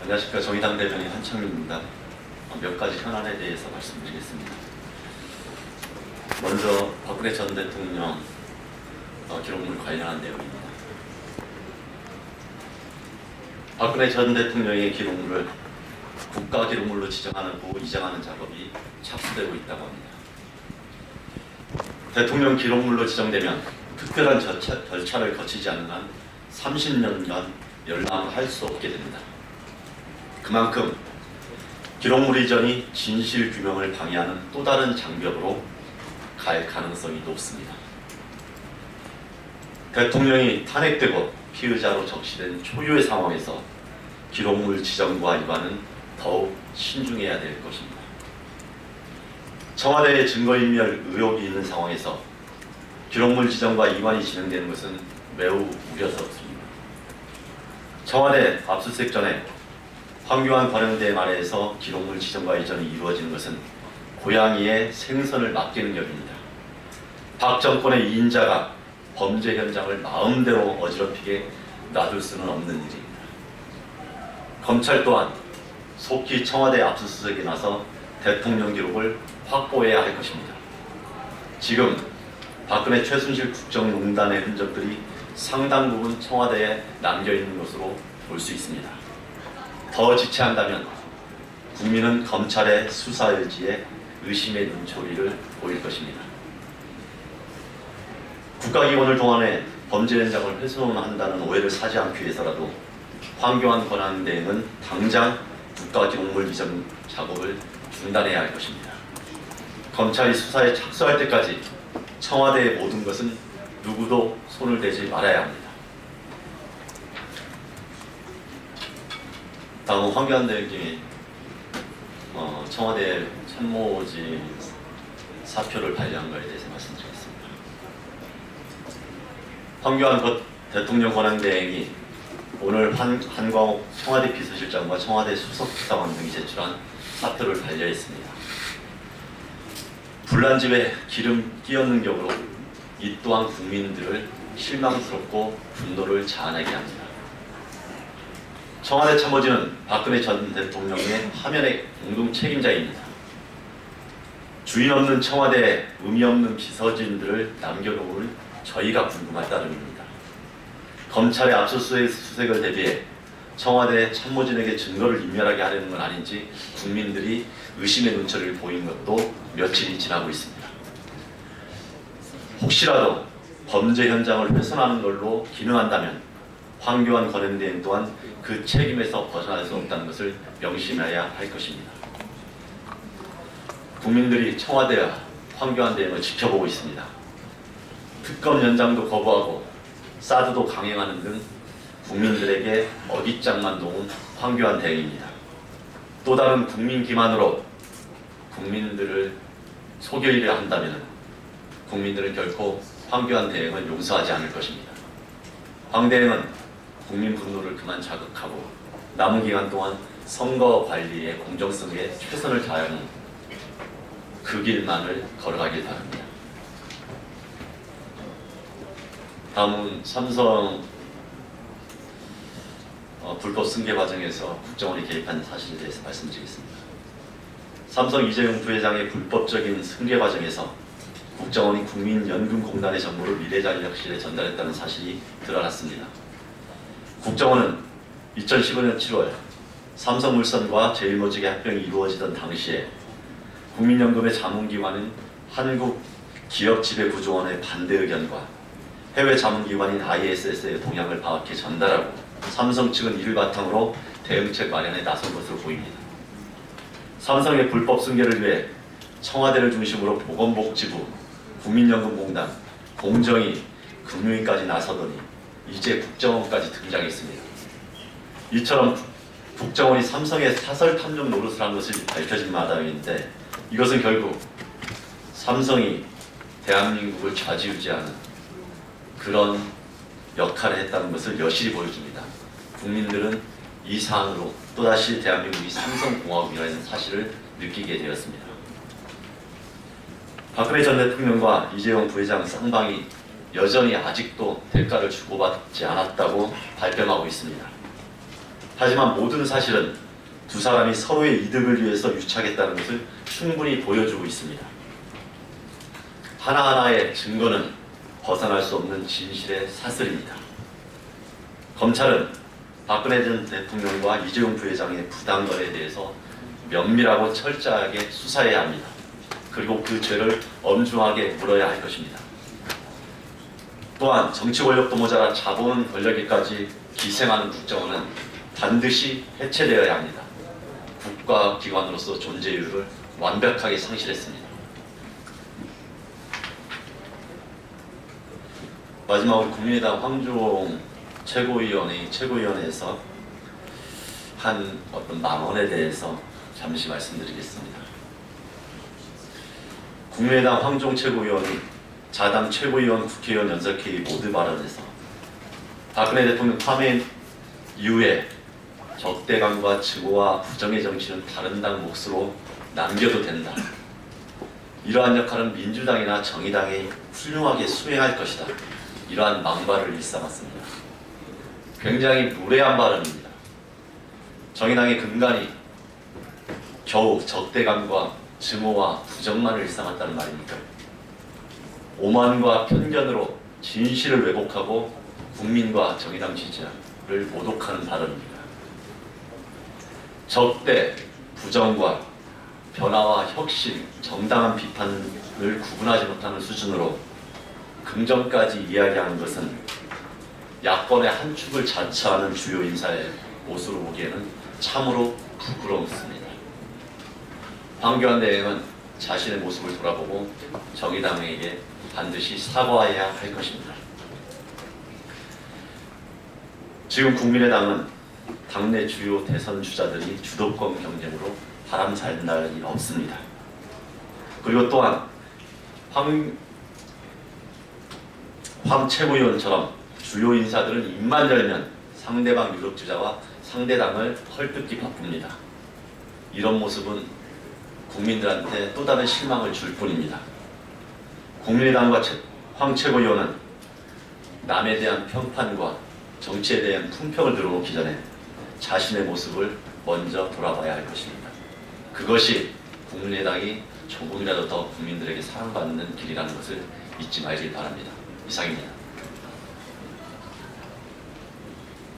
안녕하십니까. 정의당 대변인 한창민입니다. 몇 가지 현안에 대해서 말씀드리겠습니다. 먼저 박근혜 전 대통령 기록물 관련한 내용입니다. 박근혜 전 대통령의 기록물을 국가기록물로 지정하는 후 이장하는 작업이 착수되고 있다고 합니다. 대통령 기록물로 지정되면 특별한 절차를 거치지 않는 한 30년간 열람을 할 수 없게 됩니다. 그만큼 기록물 이전이 진실 규명을 방해하는 또 다른 장벽으로 갈 가능성이 높습니다. 대통령이 탄핵되고 피의자로 적시된 초유의 상황에서 기록물 지정과 위반은 더욱 신중해야 될 것입니다. 청와대의 증거인멸 의혹이 있는 상황에서 기록물 지정과 위반이 진행되는 것은 매우 우려스럽습니다. 청와대 압수수색 전에 황교안 관영대 말에서 기록물 지정과 이전이 이루어지는 것은 고양이의 생선을 맡기는 격입니다. 박 정권의 2인자가 범죄 현장을 마음대로 어지럽히게 놔둘 수는 없는 일입니다. 검찰 또한 속히 청와대 압수수색에 나서 대통령 기록을 확보해야 할 것입니다. 지금 박근혜 최순실 국정농단의 흔적들이 상당 부분 청와대에 남겨있는 것으로 볼 수 있습니다. 더 지체한다면 국민은 검찰의 수사 의지에 의심의 눈초리를 보일 것입니다. 국가기관을 동원해 범죄 현장을 훼손한다는 오해를 사지 않기 위해서라도 황교안 권한대행은 당장 국가기록물 이전 작업을 중단해야 할 것입니다. 검찰이 수사에 착수할 때까지 청와대의 모든 것은 누구도 손을 대지 말아야 합니다. 다음은 황교안 대행이 청와대 참모진 사표를 발령한 것에 대해서 말씀드리겠습니다. 황교안 대통령 권한대행이 오늘 한광옥 청와대 비서실장과 청와대 수석비서관 등이 제출한 사표를 반려했습니다. 불난집에 기름 끼얹는 격으로 이 또한 국민들을 실망스럽고 분노를 자아내게 합니다. 청와대 참모진은 박근혜 전 대통령의 파면의 공동 책임자입니다. 주인 없는 청와대에 의미 없는 비서진들을 남겨놓을 저희가 궁금할 따름입니다. 검찰의 압수수색을 대비해 청와대 참모진에게 증거를 인멸하게 하려는 건 아닌지 국민들이 의심의 눈초리를 보인 것도 며칠이 지나고 있습니다. 혹시라도 범죄 현장을 훼손하는 걸로 기능한다면 황교안 권한대행 또한 그 책임에서 벗어날 수 없다는 것을 명심해야 할 것입니다. 국민들이 청와대와 황교안 대행을 지켜보고 있습니다. 특검 연장도 거부하고 사드도 강행하는 등 국민들에게 어깃장만 놓은 황교안 대행입니다. 또 다른 국민 기만으로 국민들을 속이려 한다면 국민들은 결코 황교안 대행을 용서하지 않을 것입니다. 황 대행은 국민 분노를 그만 자극하고 남은 기간 동안 선거 관리의 공정성에 최선을 다하는 그 길만을 걸어가길 바랍니다. 다음은 삼성 불법 승계 과정에서 국정원이 개입한 사실에 대해서 말씀드리겠습니다. 삼성 이재용 부회장의 불법적인 승계 과정에서 국정원이 국민연금공단의 정보를 미래전략실에 전달했다는 사실이 드러났습니다. 국정원은 2015년 7월 삼성물산과 제일모직의 합병이 이루어지던 당시에 국민연금의 자문기관인 한국기업지배구조원의 반대 의견과 해외 자문기관인 ISS의 동향을 파악해 전달하고 삼성 측은 이를 바탕으로 대응책 마련에 나선 것으로 보입니다. 삼성의 불법 승계를 위해 청와대를 중심으로 보건복지부, 국민연금공단, 공정위, 금융위까지 나서더니 이제 국정원까지 등장했습니다. 이처럼 국정원이 삼성의 사설 탐욕 노릇을 한 것이 밝혀진 마당인데 이것은 결국 삼성이 대한민국을 좌지우지하는 그런 역할을 했다는 것을 여실히 보여줍니다. 국민들은 이 사안으로 또다시 대한민국이 삼성공화국이라는 사실을 느끼게 되었습니다. 박근혜 전 대통령과 이재용 부회장 쌍방이 여전히 아직도 대가를 주고받지 않았다고 발뺌하고 있습니다. 하지만 모든 사실은 두 사람이 서로의 이득을 위해서 유착했다는 것을 충분히 보여주고 있습니다. 하나하나의 증거는 벗어날 수 없는 진실의 사슬입니다. 검찰은 박근혜 전 대통령과 이재용 부회장의 부당거래에 대해서 면밀하고 철저하게 수사해야 합니다. 그리고 그 죄를 엄중하게 물어야 할 것입니다. 또한 정치 권력도 모자라 자본 권력에까지 기생하는 국정원은 반드시 해체되어야 합니다. 국가기관으로서 존재이유를 완벽하게 상실했습니다. 마지막으로 국민의당 황교안 최고위원회에서 한 어떤 망언에 대해서 잠시 말씀드리겠습니다. 국민의당 황교안 최고위원이 자당 최고위원 국회의원 연설회의 모두 발언에서 박근혜 대통령 파면 이후에 적대감과 증오와 부정의 정치는 다른 당 몫으로 남겨도 된다. 이러한 역할은 민주당이나 정의당이 훌륭하게 수행할 것이다. 이러한 망발을 일삼았습니다. 굉장히 무례한 발언입니다. 정의당의 근간이 겨우 적대감과 증오와 부정만을 일삼았다는 말입니까? 오만과 편견으로 진실을 왜곡하고 국민과 정의당 지지자를 모독하는 발언입니다. 적대, 부정과 변화와 혁신, 정당한 비판을 구분하지 못하는 수준으로 긍정까지 이야기하는 것은 야권의 한 축을 자처하는 주요 인사의 모습으로 보기에는 참으로 부끄럽습니다. 황교안 대행은 자신의 모습을 돌아보고 정의당에게 반드시 사과해야 할 것입니다. 지금 국민의당은 당내 주요 대선 주자들이 주도권 경쟁으로 바람 잘 날이 없습니다. 그리고 또한 황 최고위원처럼 주요 인사들은 입만 열면 상대방 유력주자와 상대당을 헐뜯기 바쁩니다. 이런 모습은 국민들한테 또 다른 실망을 줄 뿐입니다. 국민의당과 황 최고위원은 남에 대한 평판과 정치에 대한 품평을 들어놓기 전에 자신의 모습을 먼저 돌아봐야 할 것입니다. 그것이 국민의당이 조금이라도 더 국민들에게 사랑받는 길이라는 것을 잊지 말길 바랍니다. 이상입니다.